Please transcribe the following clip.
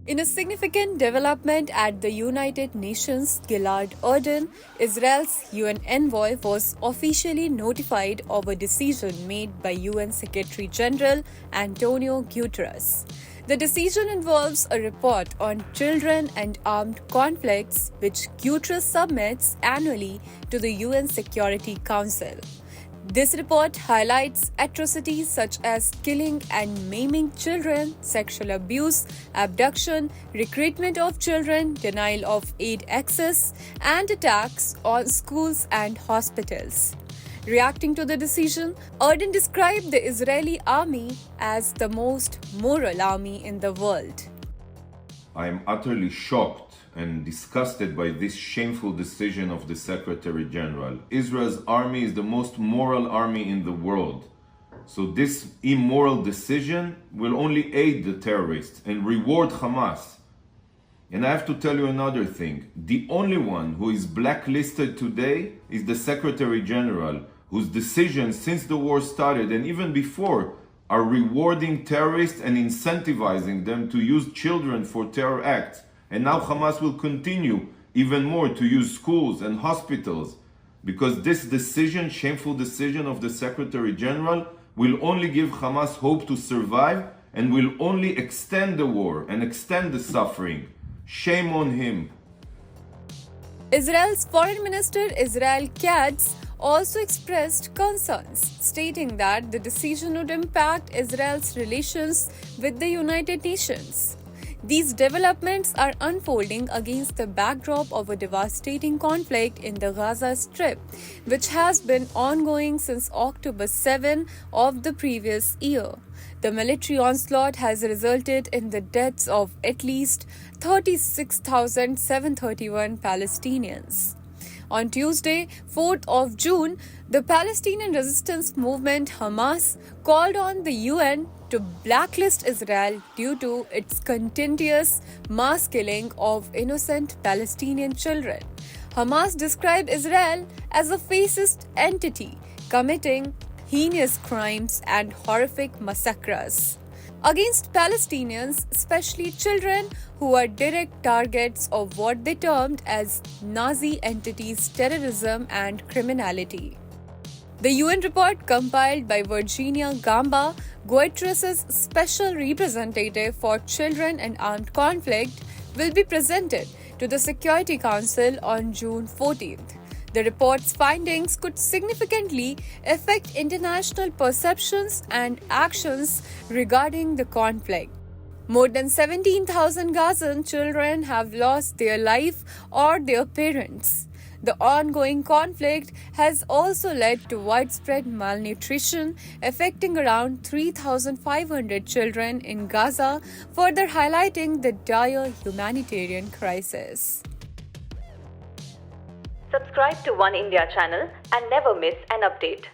In a significant development at the United Nations, Gilad Erdan, Israel's UN envoy, was officially notified of a decision made by UN Secretary General Antonio Guterres. The decision involves a report on children and armed conflicts, which Guterres submits annually to the UN Security Council. This report highlights atrocities such as killing and maiming children, sexual abuse, abduction, recruitment of children, denial of aid access, and attacks on schools and hospitals. Reacting to the decision, Erdan described the Israeli army as the most moral army in the world. I am utterly shocked and disgusted by this shameful decision of the Secretary General. Israel's army is the most moral army in the world. So this immoral decision will only aid the terrorists and reward Hamas. And I have to tell you another thing. The only one who is blacklisted today is the Secretary General, whose decisions since the war started and even before are rewarding terrorists and incentivizing them to use children for terror acts. And now Hamas will continue even more to use schools and hospitals, because this decision, shameful decision of the Secretary General, will only give Hamas hope to survive and will only extend the war and extend the suffering. Shame on him. Israel's Foreign Minister Israel Katz also expressed concerns, stating that the decision would impact Israel's relations with the United Nations. These developments are unfolding against the backdrop of a devastating conflict in the Gaza Strip, which has been ongoing since October 7 of the previous year. The military onslaught has resulted in the deaths of at least 36,731 Palestinians. On Tuesday, 4th of June, the Palestinian resistance movement Hamas called on the UN to blacklist Israel due to its continuous mass killing of innocent Palestinian children. Hamas described Israel as a fascist entity committing heinous crimes and horrific massacres against Palestinians, especially children, who are direct targets of what they termed as Nazi entities' terrorism and criminality. The UN report, compiled by Virginia Gamba, Guterres' special representative for children and armed conflict, will be presented to the Security Council on June 14th. The report's findings could significantly affect international perceptions and actions regarding the conflict. More than 17,000 Gazan children have lost their life or their parents. The ongoing conflict has also led to widespread malnutrition, affecting around 3,500 children in Gaza, further highlighting the dire humanitarian crisis. Subscribe to One India channel and never miss an update.